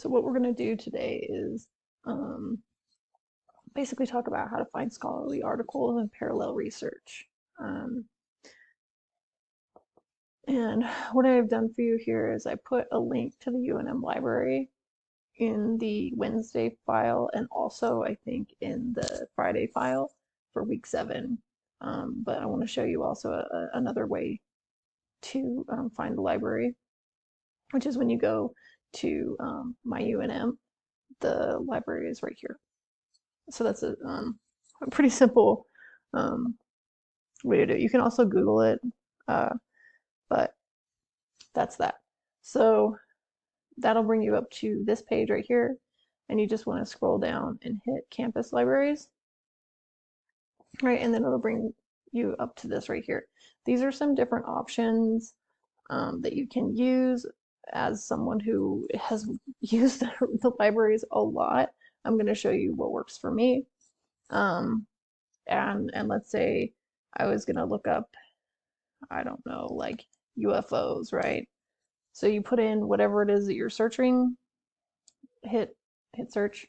So what we're going to do today is basically talk about how to find scholarly articles and parallel research. Um, and what I've done for you here is I put a link to the UNM library in the Wednesday file and also I think in the Friday file for week 7. But I want to show you also another way to find the library, which is when you go to my UNM, the library is right here. So that's a pretty simple um, way to do it. You can also Google it, but that's that. So that'll bring you up to this page right here, and you just want to scroll down and hit campus libraries, right? And then it'll bring you up to this right here. These are some different options that you can use as someone who has used the libraries a lot. I'm going to show you what works for me. And let's say I was gonna look up, I don't know, like UFOs, right? So you put in whatever it is that you're searching, hit search,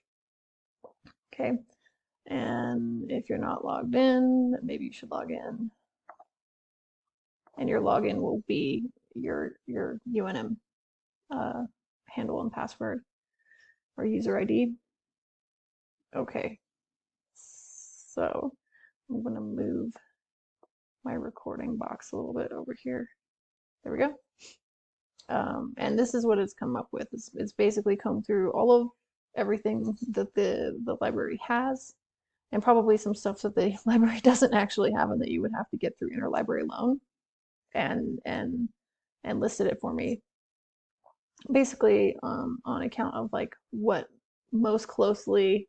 okay? And if you're not logged in, maybe you should log in. And your login will be your UNM handle and password or user ID. Okay, so I'm gonna move my recording box a little bit over here. There we go. And this is what it's come up with. It's basically come through all of everything that the library has, and probably some stuff that the library doesn't actually have and that you would have to get through interlibrary loan, and listed it for me. Basically, on account of like what most closely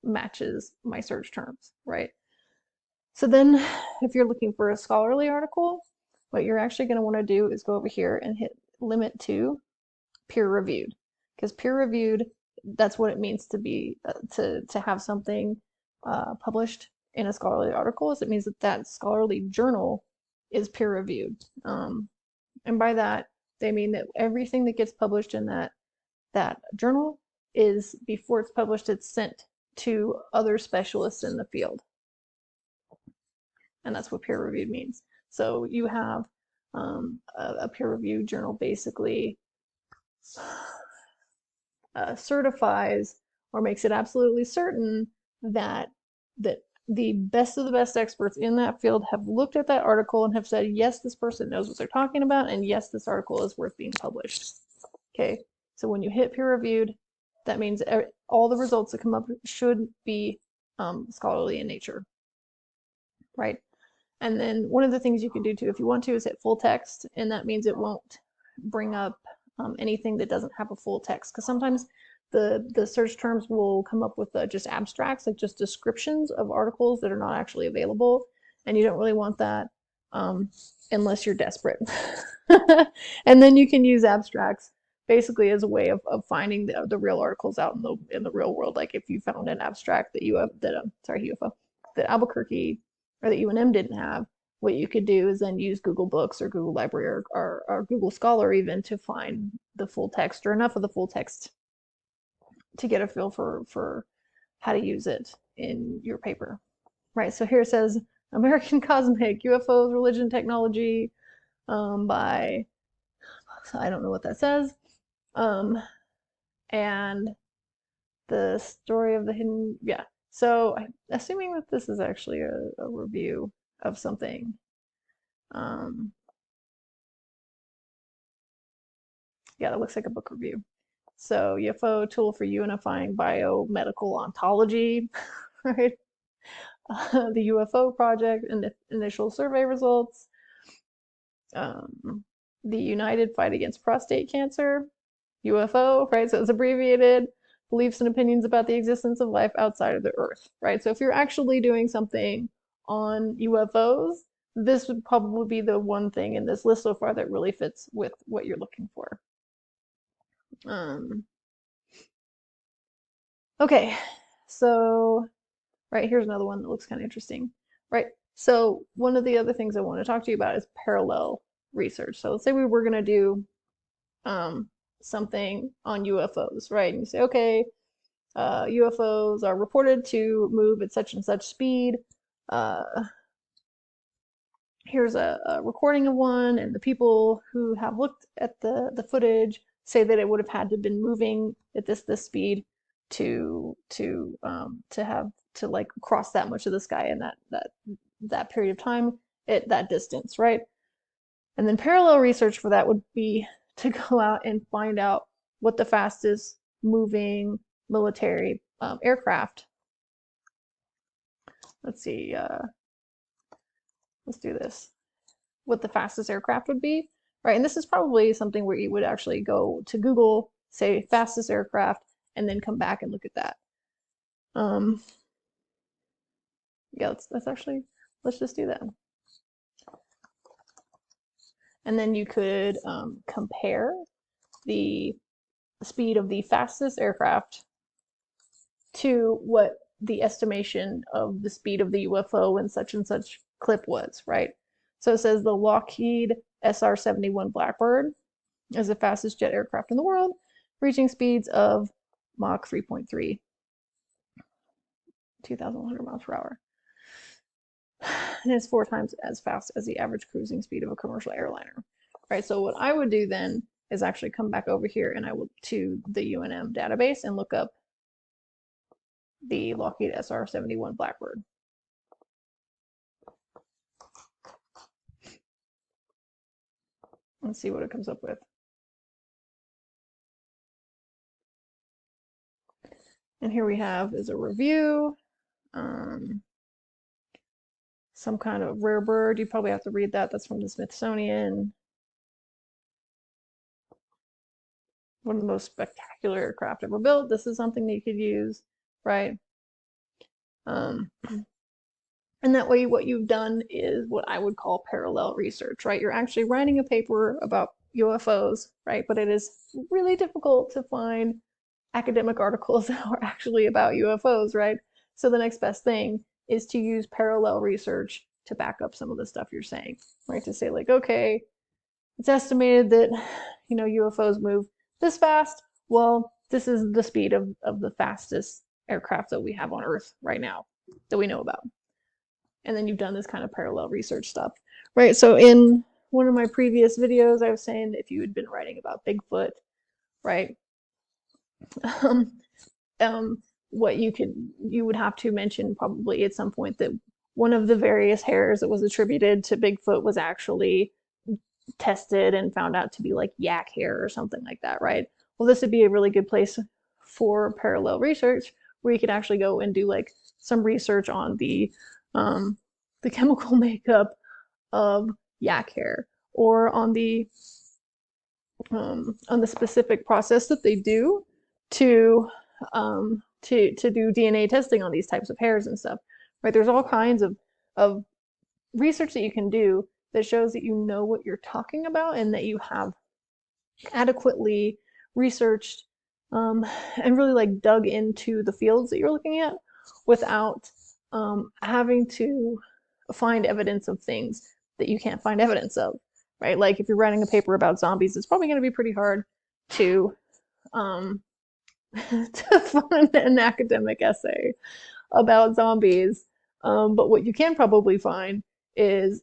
matches my search terms, right? So then, if you're looking for a scholarly article, what you're actually going to want to do is go over here and hit limit to peer reviewed, because peer reviewed, that's what it means to be to have something published in a scholarly article. Is it means that that scholarly journal is peer reviewed, and by that they mean that everything that gets published in that journal is, before it's published, it's sent to other specialists in the field, and that's what peer reviewed means. So you have a peer reviewed journal basically certifies or makes it absolutely certain that the best of the best experts in that field have looked at that article and have said, yes, this person knows what they're talking about, and yes, this article is worth being published. Okay, so when you hit peer reviewed, that means all the results that come up should be scholarly in nature, right? And then one of the things you can do too, if you want to, is hit full text, and that means it won't bring up anything that doesn't have a full text, because sometimes the search terms will come up with just abstracts, like just descriptions of articles that are not actually available, and you don't really want that unless you're desperate. And then you can use abstracts basically as a way of finding the real articles out in the real world. Like if you found an abstract that UFO that Albuquerque or that UNM didn't have, what you could do is then use Google Books or Google Library or Google Scholar even to find the full text or enough of the full text to get a feel for how to use it in your paper. Right, so here it says American Cosmic, UFOs, Religion, Technology, by, I don't know what that says. And the story of the hidden, yeah. So I'm assuming that this is actually a review of something. Um, yeah, that looks like a book review. So UFO tool for unifying biomedical ontology, right? The UFO project and the initial survey results. The United Fight Against Prostate Cancer, UFO, right? So it's abbreviated. Beliefs and opinions about the existence of life outside of the Earth, right? So if you're actually doing something on UFOs, this would probably be the one thing in this list so far that really fits with what you're looking for. Okay, so right, here's another one that looks kind of interesting, right? So one of the other things I want to talk to you about is parallel research. So let's say we were going to do something on UFOs, right? And you say, okay, UFOs are reported to move at such and such speed. Here's a recording of one, and the people who have looked at the footage say that it would have had to have been moving at this speed to have to like cross that much of the sky in that period of time at that distance, right? And then parallel research for that would be to go out and find out what the fastest moving military aircraft. Let's see. Let's do this. What the fastest aircraft would be, right? And this is probably something where you would actually go to Google, say fastest aircraft, and then come back and look at that. Yeah, let's just do that. And then you could compare the speed of the fastest aircraft to what the estimation of the speed of the UFO in such and such clip was, right? So it says the Lockheed SR-71 Blackbird is the fastest jet aircraft in the world, reaching speeds of Mach 3.3, 2,100 miles per hour. And it's 4 times as fast as the average cruising speed of a commercial airliner, right? So what I would do then is actually come back over here and I will to the UNM database and look up the Lockheed SR-71 Blackbird. Let's see what it comes up with. And here we have is a review, some kind of rare bird. You probably have to read that. That's from the Smithsonian. One of the most spectacular aircraft ever built. This is something that you could use, right? And that way what you've done is what I would call parallel research, right? You're actually writing a paper about UFOs, right? But it is really difficult to find academic articles that are actually about UFOs, right? So the next best thing is to use parallel research to back up some of the stuff you're saying, right? To say like, okay, it's estimated that, you know, UFOs move this fast. Well, this is the speed of the fastest aircraft that we have on Earth right now that we know about. And then you've done this kind of parallel research stuff, right? So in one of my previous videos, I was saying that if you had been writing about Bigfoot, right? What you would have to mention probably at some point that one of the various hairs that was attributed to Bigfoot was actually tested and found out to be like yak hair or something like that, right? Well, this would be a really good place for parallel research where you could actually go and do like some research on the chemical makeup of yak hair, or on the specific process that they do to do DNA testing on these types of hairs and stuff, right? There's all kinds of research that you can do that shows that you know what you're talking about and that you have adequately researched and really like dug into the fields that you're looking at without having to find evidence of things that you can't find evidence of, right? Like if you're writing a paper about zombies, it's probably going to be pretty hard to to find an academic essay about zombies. But what you can probably find is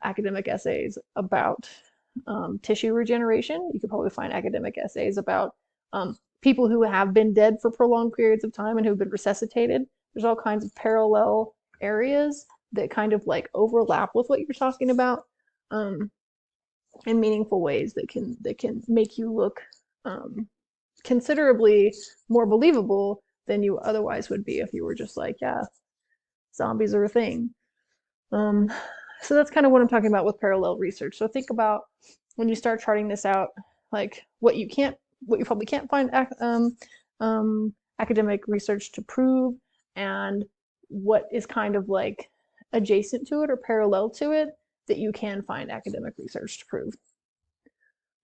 academic essays about tissue regeneration. You could probably find academic essays about people who have been dead for prolonged periods of time and who've been resuscitated. There's all kinds of parallel areas that kind of like overlap with what you're talking about in meaningful ways that can make you look considerably more believable than you otherwise would be if you were just like, yeah, zombies are a thing. So that's kind of what I'm talking about with parallel research. So think about when you start charting this out, like what you probably can't find academic research to prove, and what is kind of like adjacent to it or parallel to it that you can find academic research to prove.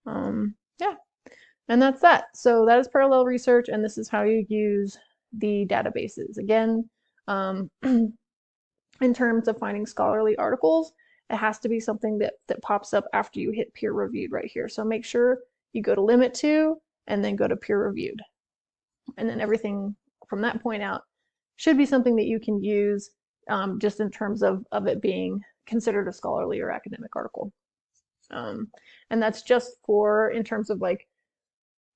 Yeah, and that's that. So that is parallel research, and this is how you use the databases. Again, in terms of finding scholarly articles, it has to be something that pops up after you hit peer reviewed right here. So make sure you go to limit to, and then go to peer reviewed. And then everything from that point out should be something that you can use just in terms of it being considered a scholarly or academic article. And that's just for, in terms of like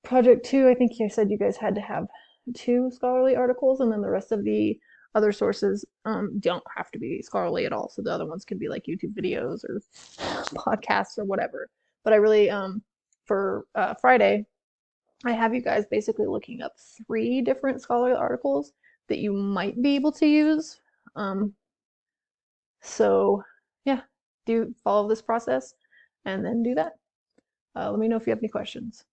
project 2, I think you said you guys had to have 2 scholarly articles, and then the rest of the other sources don't have to be scholarly at all. So the other ones can be like YouTube videos or podcasts or whatever. But I really, for Friday, I have you guys basically looking up 3 different scholarly articles that you might be able to use. So yeah, do follow this process and then do that. Let me know if you have any questions.